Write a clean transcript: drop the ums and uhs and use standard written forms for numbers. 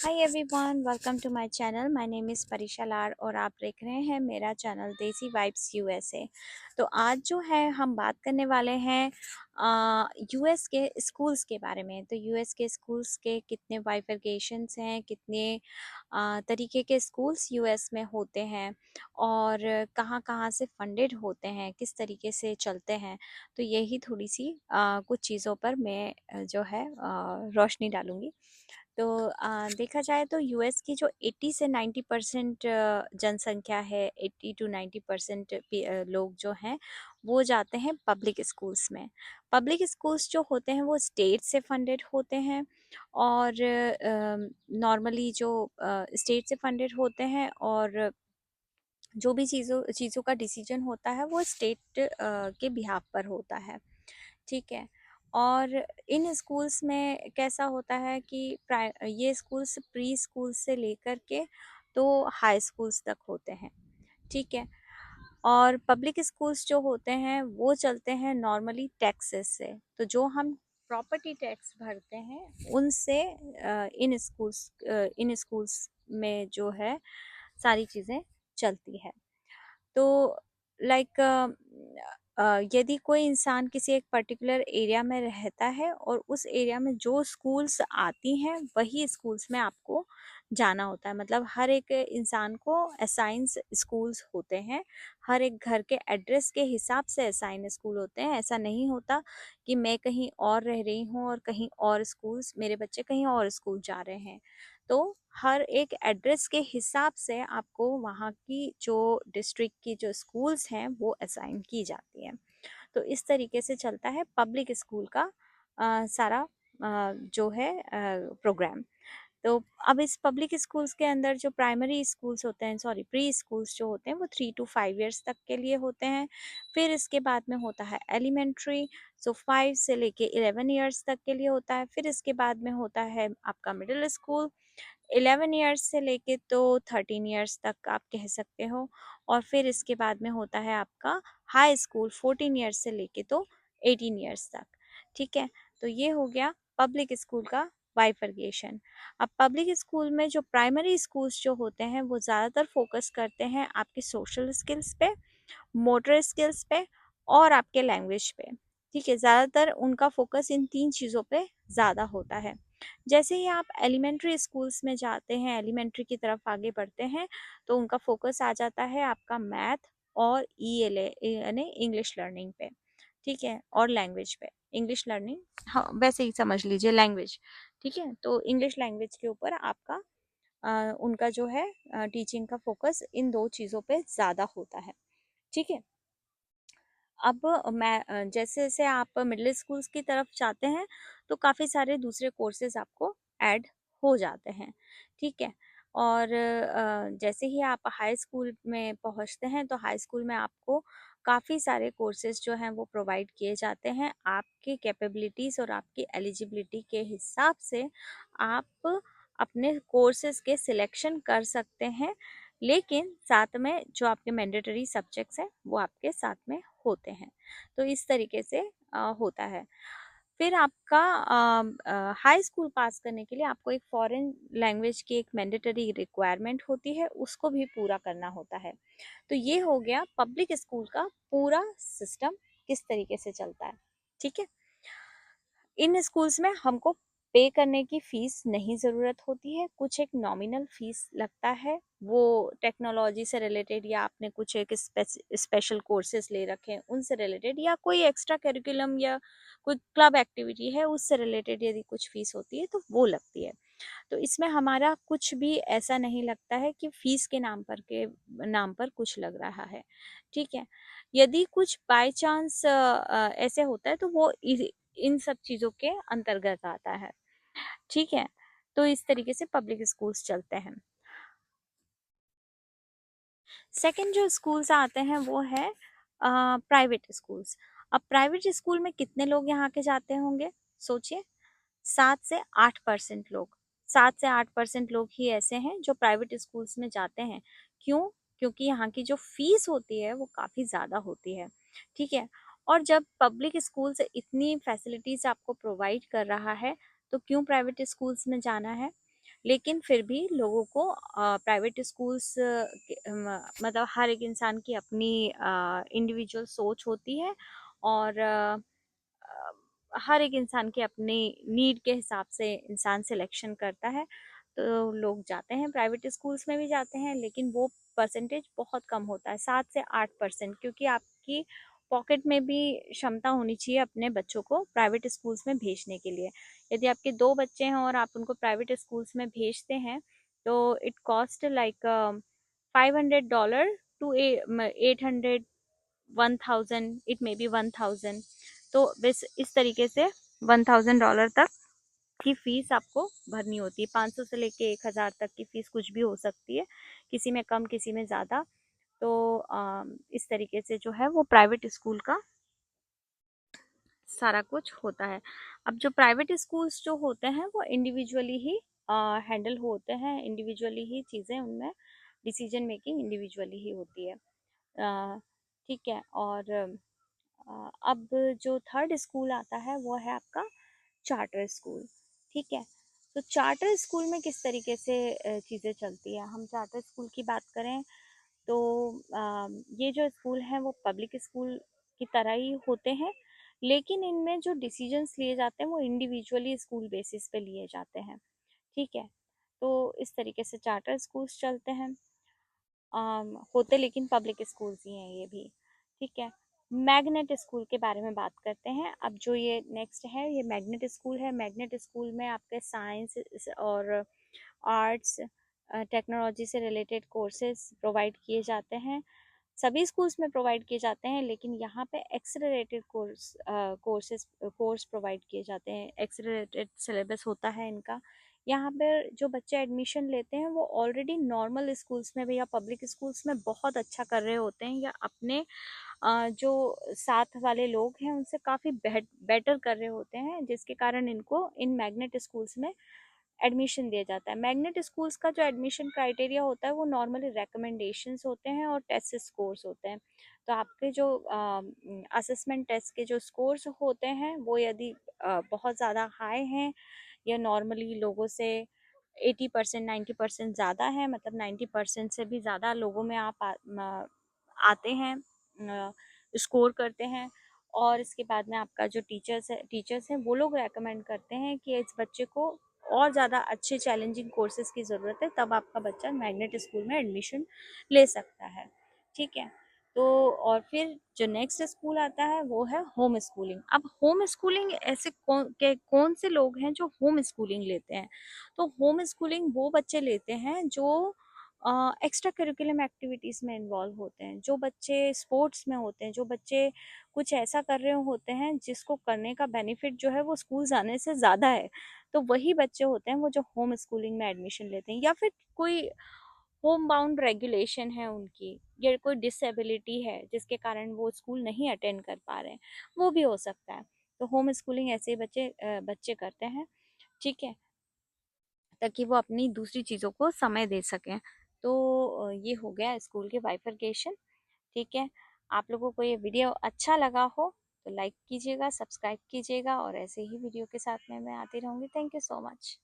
Hi everyone, welcome to my channel. My name is Parisha Lad और आप देख रहे हैं मेरा चैनल देसी वाइब्स यूएसए। तो आज जो है हम बात करने वाले हैं यूएस के स्कूल्स के बारे में। तो यूएस के स्कूल्स के कितने बाइफरकेशंस हैं, कितने तरीके के स्कूल्स यूएस में होते हैं और कहाँ कहाँ से फंडेड होते हैं, किस तरीके से चलते हैं। तो यही थोड़ी सी कुछ चीज़ों पर मैं जो है रोशनी डालूँगी। तो देखा जाए तो यूएस की जो 80 से 90% जनसंख्या है, 80 टू 90% लोग जो हैं वो जाते हैं पब्लिक स्कूल्स में। पब्लिक स्कूल्स जो होते हैं वो स्टेट से फंडेड होते हैं और नॉर्मली जो स्टेट से फंडेड होते हैं और जो भी चीज़ों चीज़ों का डिसीजन होता है वो स्टेट के बिहाफ पर होता है। ठीक है। और इन स्कूल्स में कैसा होता है कि ये स्कूल्स प्री स्कूल से लेकर के तो हाई स्कूल्स तक होते हैं। ठीक है। और पब्लिक स्कूल्स जो होते हैं वो चलते हैं नॉर्मली टैक्सेस से। तो जो हम प्रॉपर्टी टैक्स भरते हैं उनसे इन स्कूल्स में जो है सारी चीज़ें चलती है। तो लाइक यदि कोई इंसान किसी एक पर्टिकुलर एरिया में रहता है और उस एरिया में जो स्कूल्स आती हैं वही स्कूल्स में आपको जाना होता है। मतलब हर एक इंसान को असाइंस स्कूल्स होते हैं, हर एक घर के एड्रेस के हिसाब से असाइन स्कूल होते हैं। ऐसा नहीं होता कि मैं कहीं और रह रही हूँ और कहीं और स्कूल्स, मेरे बच्चे कहीं और स्कूल जा रहे हैं। तो हर एक एड्रेस के हिसाब से आपको वहाँ की जो डिस्ट्रिक्ट की जो स्कूल्स हैं वो असाइन की जाती हैं। तो इस तरीके से चलता है पब्लिक स्कूल का सारा जो है प्रोग्राम। तो अब इस पब्लिक स्कूल्स के अंदर जो प्राइमरी स्कूल्स होते हैं, सॉरी प्री स्कूल्स जो होते हैं वो 3 to 5 years तक के लिए होते हैं। फिर इसके बाद में होता है एलिमेंट्री, सो 5 से लेके 11 years तक के लिए होता है। फिर इसके बाद में होता है आपका मिडिल स्कूल, 11 years से लेके तो 13 years तक आप कह सकते हो। और फिर इसके बाद में होता है आपका हाई स्कूल, 14 years से लेके तो 18 years तक। ठीक है। तो ये हो गया पब्लिक स्कूल का बाइफरकेशन। अब पब्लिक स्कूल में जो प्राइमरी स्कूल्स जो होते हैं वो ज़्यादातर फोकस करते हैं आपके सोशल स्किल्स पे, मोटर स्किल्स पे और आपके लैंग्वेज पे। ठीक है। ज़्यादातर उनका फोकस इन 3 चीज़ों पे ज़्यादा होता है। जैसे ही आप एलिमेंट्री स्कूल्स में जाते हैं, एलिमेंट्री की तरफ आगे बढ़ते हैं, तो उनका फोकस आ जाता है आपका मैथ और ईएलए यानी इंग्लिश लर्निंग पे। ठीक है। और लैंग्वेज पे, इंग्लिश लर्निंग, हाँ वैसे ही समझ लीजिए लैंग्वेज। ठीक है। तो इंग्लिश लैंग्वेज के ऊपर आपका उनका जो है टीचिंग का फोकस इन 2 चीज़ों पे ज़्यादा होता है। ठीक है। अब मैं जैसे जैसे आप मिडिल स्कूल्स की तरफ जाते हैं तो काफ़ी सारे दूसरे कोर्सेज आपको ऐड हो जाते हैं। ठीक है। और जैसे ही आप हाई स्कूल में पहुंचते हैं तो हाई स्कूल में आपको काफ़ी सारे कोर्सेज जो हैं वो प्रोवाइड किए जाते हैं। आपकी कैपेबिलिटीज़ और आपकी एलिजिबिलिटी के हिसाब से आप अपने कोर्सेज के सिलेक्शन कर सकते हैं। लेकिन साथ में जो आपके मैंडेटरी सब्जेक्ट्स हैं वो आपके साथ में होते हैं। तो इस तरीके से होता है। फिर आपका हाई स्कूल पास करने के लिए आपको एक फॉरेन लैंग्वेज की एक मैंडेटरी रिक्वायरमेंट होती है, उसको भी पूरा करना होता है। तो ये हो गया पब्लिक स्कूल का पूरा सिस्टम किस तरीके से चलता है। ठीक है। इन स्कूल्स में हमको पे करने की फ़ीस नहीं ज़रूरत होती है। कुछ एक नॉमिनल फ़ीस लगता है, वो टेक्नोलॉजी से रिलेटेड या आपने कुछ एक स्पेशल कोर्सेज़ ले रखे हैं उनसे रिलेटेड या कोई एक्स्ट्रा करिकुलम या कोई क्लब एक्टिविटी है उससे रिलेटेड यदि कुछ फ़ीस होती है तो वो लगती है। तो इसमें हमारा कुछ भी ऐसा नहीं लगता है कि फ़ीस के नाम पर कुछ लग रहा है। ठीक है। यदि कुछ बाय चांस ऐसे होता है तो वो इन सब चीज़ों के अंतर्गत आता है। ठीक है। तो इस तरीके से पब्लिक स्कूल्स चलते हैं। सेकंड जो स्कूल्स आते हैं वो है प्राइवेट स्कूल्स। अब प्राइवेट स्कूल में कितने लोग यहाँ के जाते होंगे सोचिए। 7 से 8% लोग, 7 से 8% लोग ही ऐसे हैं जो प्राइवेट स्कूल्स में जाते हैं। क्यों? क्योंकि यहाँ की जो फीस होती है वो काफ़ी ज़्यादा होती है। ठीक है। और जब पब्लिक स्कूल्स इतनी फैसिलिटीज़ आपको प्रोवाइड कर रहा है तो क्यों प्राइवेट स्कूल्स में जाना है। लेकिन फिर भी लोगों को प्राइवेट स्कूल्स मतलब हर एक इंसान की अपनी इंडिविजुअल सोच होती है, और हर एक इंसान के अपनी नीड के हिसाब से इंसान सिलेक्शन करता है। तो लोग जाते हैं प्राइवेट स्कूल्स में भी जाते हैं, लेकिन वो परसेंटेज बहुत कम होता है, 7 से 8%, क्योंकि आपकी पॉकेट में भी क्षमता होनी चाहिए अपने बच्चों को प्राइवेट स्कूल्स में भेजने के लिए। यदि आपके 2 बच्चे हैं और आप उनको प्राइवेट स्कूल्स में भेजते हैं, तो it cost like $500 to 800, 1000, it may be 1000। तो बस इस तरीके से $1000 तक की फीस आपको भरनी होती है। 500 से लेके 1000 तक की फीस कुछ भी हो सकती है, किसी में कम किसी में ज़्यादा। तो इस तरीके से जो है वो प्राइवेट स्कूल का सारा कुछ होता है। अब जो प्राइवेट स्कूल्स जो होते हैं वो इंडिविजुअली ही हैंडल होते हैं, इंडिविजुअली ही चीज़ें उनमें डिसीजन मेकिंग इंडिविजुअली ही होती है। ठीक है। और अब जो थर्ड स्कूल आता है वो है आपका चार्टर स्कूल। ठीक है। तो चार्टर स्कूल में किस तरीके से चीज़ें चलती है, हम चार्टर स्कूल की बात करें तो ये जो स्कूल हैं वो पब्लिक स्कूल की तरह ही होते हैं, लेकिन इनमें जो डिसीजंस लिए जाते हैं वो इंडिविजुअली स्कूल बेसिस पे लिए जाते हैं। ठीक है। तो इस तरीके से चार्टर स्कूल्स चलते हैं। होते लेकिन पब्लिक स्कूल्स ही हैं ये भी। ठीक है। मैग्नेट स्कूल के बारे में बात करते हैं। अब जो ये नेक्स्ट है ये मैग्नेट स्कूल है। मैग्नेट स्कूल में आपके साइंस और आर्ट्स, टेक्नोलॉजी से रिलेटेड कोर्सेज प्रोवाइड किए जाते हैं। सभी स्कूल्स में प्रोवाइड किए जाते हैं, लेकिन यहाँ पे एक्सेलरेटेड कोर्स प्रोवाइड किए जाते हैं। एक्सेलरेटेड सिलेबस होता है इनका। यहाँ पर जो बच्चे एडमिशन लेते हैं वो ऑलरेडी नॉर्मल स्कूल्स में भी या पब्लिक स्कूल्स में बहुत अच्छा कर रहे होते हैं, या अपने जो साथ वाले लोग हैं उनसे काफ़ी बेटर कर रहे होते हैं, जिसके कारण इनको इन मैग्नेट स्कूल्स में एडमिशन दिया जाता है। मैग्नेट स्कूल्स का जो एडमिशन क्राइटेरिया होता है वो नॉर्मली रिकमेंडेशंस होते हैं और टेस्ट स्कोर्स होते हैं। तो आपके जो असेसमेंट टेस्ट के जो स्कोर्स होते हैं वो यदि बहुत ज़्यादा हाई हैं, या नॉर्मली लोगों से 80% 90% ज़्यादा है, मतलब 90% से भी ज़्यादा लोगों में आप आते हैं, स्कोर करते हैं, और इसके बाद में आपका जो टीचर्स हैं वो लोग रेकमेंड करते हैं कि इस बच्चे को और ज़्यादा अच्छे चैलेंजिंग कोर्सेज की ज़रूरत है, तब आपका बच्चा मैग्नेट स्कूल में एडमिशन ले सकता है। ठीक है। तो और फिर जो नेक्स्ट स्कूल आता है वो है होम स्कूलिंग। अब होम स्कूलिंग ऐसे कौन से लोग हैं जो होम स्कूलिंग लेते हैं? तो होम स्कूलिंग वो बच्चे लेते हैं जो एक्स्ट्रा करिकुलम एक्टिविटीज़ में इन्वॉल्व होते हैं, जो बच्चे स्पोर्ट्स में होते हैं, जो बच्चे कुछ ऐसा कर रहे होते हैं जिसको करने का बेनिफिट जो है वो स्कूल जाने से ज़्यादा है। तो वही बच्चे होते हैं वो जो होम स्कूलिंग में एडमिशन लेते हैं, या फिर कोई होम बाउंड रेगुलेशन है उनकी, या कोई डिसेबिलिटी है जिसके कारण वो स्कूल नहीं अटेंड कर पा रहे हैं, वो भी हो सकता है। तो होम स्कूलिंग ऐसे ही बच्चे करते हैं। ठीक है। ताकि वो अपनी दूसरी चीज़ों को समय दे सकें। तो ये हो गया स्कूल के बाइफरकेशन। ठीक है। आप लोगों को ये वीडियो अच्छा लगा हो तो लाइक कीजिएगा, सब्सक्राइब कीजिएगा, और ऐसे ही वीडियो के साथ में मैं आती रहूँगी। Thank you so much.